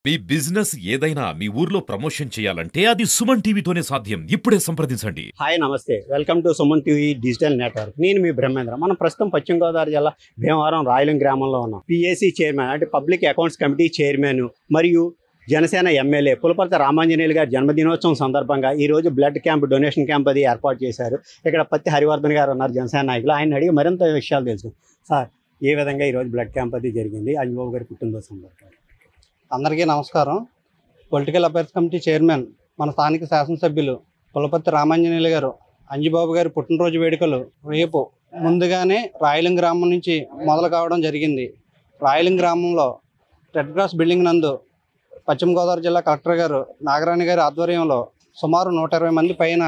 మీ business ఏదైనా మీ ఊర్లో promotion చేయాలంటే అది సుమన్ టీవీతోనే సాధ్యం. ఇప్పుడే సంప్రదించండి. హాయ్ నమస్తే, welcome to Suman TV digital network. నేను మీ బ్రహ్మేంద్ర. మనం ప్రస్తుతం పశ్చిమ గోదావరి జిల్లా భీమవరం రాయలం గ్రామంలో ఉన్నాం. పిఎస్సి చైర్మన్ అంటే పబ్లిక్ అకౌంట్స్ కమిటీ చైర్మన్ మరియు జనసేన ఎమ్మెల్యే పులపర్తి రామాంజనేయులు గారి జన్మదినోత్సవం సందర్భంగా ఈరోజు బ్లడ్ క్యాంప్, డొనేషన్ క్యాంప్ అది ఏర్పాటు చేశారు. ఇక్కడ పత్తి హరివర్ధన్ గారు ఉన్నారు, జనసేన నాయకులు. ఆయన అడిగి మరింత విషయాలు తెలుసు. సార్, ఏ విధంగా ఈరోజు బ్లడ్ క్యాంప్ అది జరిగింది అంజబాబు గారి పుట్టినరోజు సందర్భంగా? అందరికీ నమస్కారం. పొలిటికల్ అఫైర్స్ కమిటీ చైర్మన్ మన స్థానిక శాసనసభ్యులు పులపర్తి రామాంజనేయులు గారు అంజబాబు గారి పుట్టినరోజు వేడుకలు రేపు ముందుగానే రాయలం గ్రామం నుంచి మొదలు కావడం జరిగింది. రాయలం గ్రామంలో రెడ్ క్రాస్ బిల్డింగ్ నందు పశ్చిమ గోదావరి జిల్లా కలెక్టర్ గారు నాగరాణి గారి ఆధ్వర్యంలో సుమారు 120 మంది పైన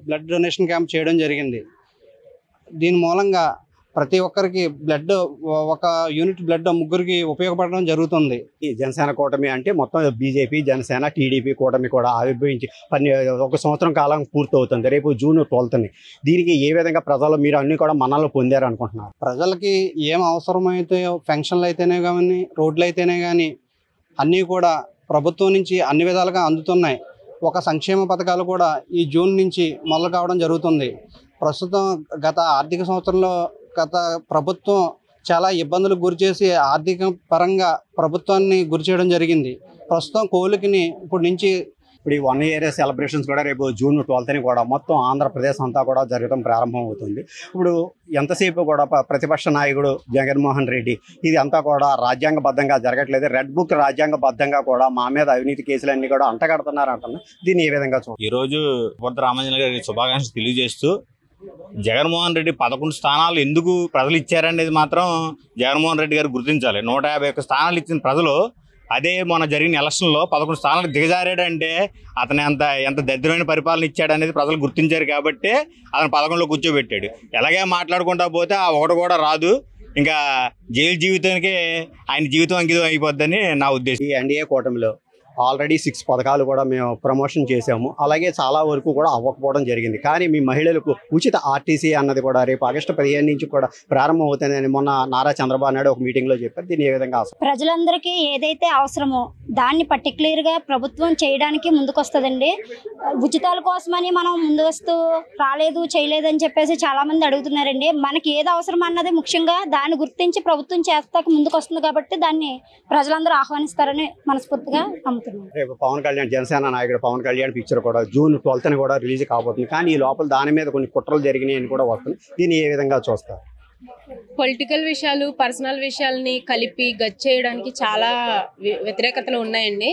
బ్లడ్ డొనేషన్ క్యాంప్ చేయడం జరిగింది. దీని మూలంగా ప్రతి ఒక్కరికి బ్లడ్, ఒక యూనిట్ బ్లడ్ ముగ్గురికి ఉపయోగపడడం జరుగుతుంది. ఈ జనసేన కూటమి అంటే మొత్తం బీజేపీ, జనసేన, టీడీపీ కూటమి కూడా ఆవిర్భవించి 1 సంవత్సరం కాలం పూర్తవుతుంది. రేపు జూన్ 12ని. దీనికి ఏ విధంగా ప్రజలు మీరు అన్ని కూడా మన్నలు పొందారు అనుకుంటున్నారు? ప్రజలకి ఏం అవసరమైతే ఫంక్షన్లు అయితేనే కానీ, రోడ్లు అయితేనే కానీ అన్నీ కూడా ప్రభుత్వం నుంచి అన్ని విధాలుగా అందుతున్నాయి. ఒక సంక్షేమ పథకాలు కూడా ఈ జూన్ నుంచి మొదలు కావడం జరుగుతుంది. ప్రస్తుతం గత ఆర్థిక సంవత్సరంలో గత ప్రభుత్వం చాలా ఇబ్బందులకు గురి చేసి ఆర్థిక పరంగా ప్రభుత్వాన్ని గురి చేయడం జరిగింది. ప్రస్తుతం కోలికిని ఇప్పుడు ఈ 1 year సెలబ్రేషన్స్ కూడా రేపు జూన్ 12ని కూడా మొత్తం ఆంధ్రప్రదేశ్ అంతా కూడా జరగడం ప్రారంభం అవుతుంది. ఇప్పుడు ఎంతసేపు కూడా ప్రతిపక్ష నాయకుడు జగన్మోహన్ రెడ్డి ఇది అంతా కూడా రాజ్యాంగబద్ధంగా జరగట్లేదు, రెడ్ బుక్ రాజ్యాంగబద్ధంగా కూడా మా మీద అవినీతి కేసులన్నీ కూడా అంటగడుతున్నారు అంటున్నారు. దీన్ని ఏ విధంగా చూడాలి? ఈరోజు పులపర్తి రామాంజనేయులు గారికి శుభాకాంక్షలు తెలియజేస్తూ, జగన్మోహన్ రెడ్డి 11 స్థానాలు ఎందుకు ప్రజలు ఇచ్చారనేది మాత్రం జగన్మోహన్ రెడ్డి గారు గుర్తించాలి. 151 స్థానాలు ఇచ్చిన ప్రజలు అదే మొన్న జరిగిన ఎలక్షన్లో 11 స్థానాలకు దిగజారాడంటే అతను ఎంత దరిద్రమైన పరిపాలన ఇచ్చాడనేది ప్రజలు గుర్తించారు. కాబట్టి అతను 11లో కూర్చోబెట్టాడు. ఎలాగే మాట్లాడుకుంటా పోతే ఆ ఒకటి కూడా రాదు, ఇంకా జైలు జీవితానికే ఆయన జీవితం అంకితం అయిపోద్దని నా ఉద్దేశం. ఈ ఎన్డీఏ కూటమిలో ఆల్రెడీ 6 పథకాలు కూడా మేము ప్రమోషన్ చేసాము. అలాగే చాలా వరకు కూడా అవ్వకపోవడం జరిగింది. కానీ మీ మహిళలకు ఉచిత ఆర్టీసీ అన్నది కూడా రేపు ఆగస్టు 15 నుంచి కూడా ప్రారంభం అవుతుందని మొన్న నారా చంద్రబాబు నాయుడు ఒక మీటింగ్లో చెప్పారు. దీన్ని ఏ విధంగా ప్రజలందరికీ ఏదైతే అవసరమో దాన్ని పర్టికులర్గా ప్రభుత్వం చేయడానికి ముందుకొస్తుందండి. ఉచితాల కోసమని మనం ముందు వస్తూ రాలేదు, చేయలేదని చెప్పేసి చాలామంది అడుగుతున్నారండి. మనకి ఏది అవసరం అన్నది ముఖ్యంగా దాన్ని గుర్తించి ప్రభుత్వం చేస్తాక ముందుకు వస్తుంది. కాబట్టి దాన్ని ప్రజలందరూ ఆహ్వానిస్తారని మనస్ఫూర్తిగా నమ్ముతున్నాను. రేపు పవన్ కళ్యాణ్, జనసేన నాయకుడు పవన్ కళ్యాణ్ పిక్చర్ కూడా జూన్ 12ని కూడా రిలీజ్ కాబోతుంది. కానీ ఈ లోపల దాని మీద కొన్ని కుట్రలు జరిగినాయి అని కూడా వస్తుంది. దీన్ని ఏ విధంగా చూస్తారు? పొలిటికల్ విషయాలు, పర్సనల్ విషయాలని కలిపి గచ్చేయడానికి చాలా వ్యతిరేకతలు ఉన్నాయండి.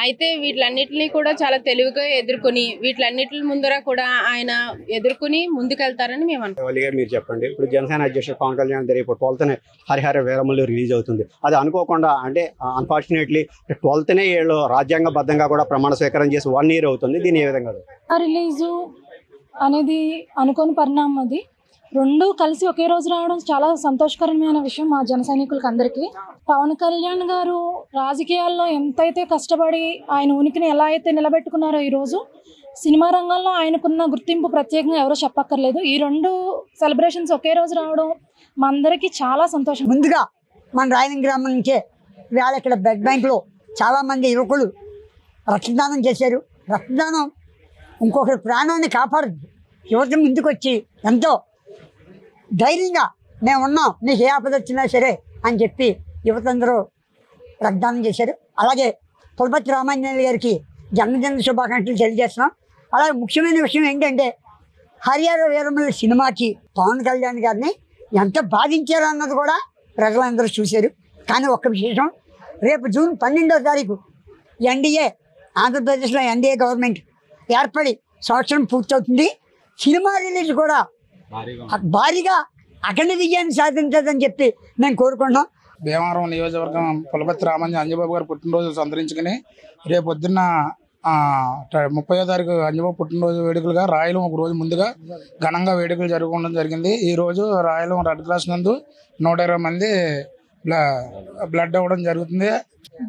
అయితే వీటిలన్నిటిని కూడా చాలా తెలివిగా ఎదుర్కొని వీటిలన్నిటి ముందర కూడా ఆయన ఎదుర్కొని ముందుకెళ్తారని మేము అనుకుంటున్నాం. మీరు చెప్పండి, ఇప్పుడు జనసేన అధ్యక్షుడు పవన్ కళ్యాణ్ రేపు 12ని హరిహర వీరమల్లు రిలీజ్ అవుతుంది. అది అనుకోకుండా అంటే అన్ఫార్చునేట్లీ 12నే ఏళ్ళు రాజ్యాంగబద్ధంగా కూడా ప్రమాణ స్వీకారం చేసి 1 year అవుతుంది. దీని ఏ విధంగా రిలీజు అనేది అనుకోని పరిణామం. అది రెండు కలిసి ఒకే రోజు రావడం చాలా సంతోషకరమైన విషయం మా జన సైనికులకి అందరికీ. పవన్ కళ్యాణ్ గారు రాజకీయాల్లో ఎంతైతే కష్టపడి ఆయన ఉనికిని ఎలా అయితే నిలబెట్టుకున్నారో ఈరోజు సినిమా రంగంలో ఆయనకున్న గుర్తింపు ప్రత్యేకంగా ఎవరో చెప్పక్కర్లేదు. ఈ 2 సెలబ్రేషన్స్ ఒకే రోజు రావడం మా అందరికీ చాలా సంతోషం. ముందుగా మన రాయలం గ్రామం నుంచే వేళ ఇక్కడ బ్లడ్ బ్యాంకులో చాలామంది యువకులు రక్తదానం చేశారు. రక్తదానం ఇంకొకరి ప్రాణాన్ని కాపాడుతుంది. యువత ముందుకు వచ్చి ఎంతో ధైర్యంగా మేము ఉన్నాం, నీకు ఏ ఆపద వచ్చినా సరే అని చెప్పి యువతందరూ రక్తదానం చేశారు. అలాగే పులపర్తి రామాంజనేయులు గారికి జన్మదిన శుభాకాంక్షలు తెలియజేస్తున్నాం. అలాగే ముఖ్యమైన విషయం ఏంటంటే హరిహర వీరమల్లు సినిమాకి పవన్ కళ్యాణ్ గారిని ఎంత బాధించారో అన్నది కూడా ప్రజలందరూ చూశారు. కానీ ఒక్క విశేషం, రేపు జూన్ 12వ తారీఖు ఎన్డీఏ, ఆంధ్రప్రదేశ్లో ఎన్డీఏ గవర్నమెంట్ ఏర్పడి సంవత్సరం పూర్తవుతుంది. సినిమా రిలీజ్ కూడా భారీగా అఖండ విజయాన్ని సాధించదని చెప్పి మేము కోరుకుంటున్నాం. భీమవరం నియోజకవర్గం పులపర్తి రామాంజనేయులు అంజబాబు గారు పుట్టినరోజు సంతరించుకుని రేపు పొద్దున్న 30వ తారీఖు అంజబాబు పుట్టినరోజు వేడుకలుగా రాయలం ఒక రోజు ముందుగా ఘనంగా వేడుకలు జరుగుకోవడం జరిగింది. ఈరోజు రాయలం రెడ్ క్రాస్ నందు 120 మంది బ్లడ్ ఇవ్వడం జరుగుతుంది.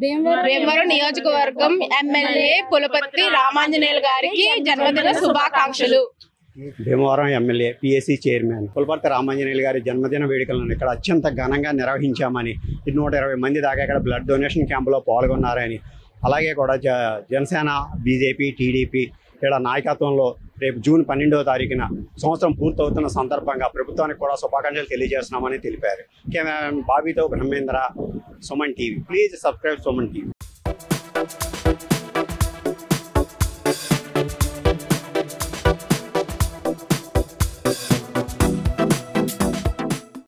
భీమవరం నియోజకవర్గం ఎమ్మెల్యే పులపర్తి రామాంజనేయులు గారికి జన్మదిన శుభాకాంక్షలు. Bhimavaram MLA PSC chairman Pulaparthi Ramanjaneyulu గారి జన్మదిన వేడుకలను ఇక్కడ అత్యంత ఘనంగా నిర్వహించామని 120 మంది దాకా ఇక్కడ బ్లడ్ డొనేషన్ క్యాంపులో పాల్గొన్నారని అలాగే కూడా జనసేన, బీజేపీ, టీడీపీ ఇలా నాయకత్వంలో రేపు జూన్ 12వ తారీఖున సంవత్సరం పూర్తవుతున్న సందర్భంగా ప్రభుత్వానికి కూడా శుభాకాంక్షలు తెలియజేస్తున్నామని తెలిపారు. కెమెరామెన్ బాబీతో Brahmendra, Suman TV. Please subscribe Suman TV.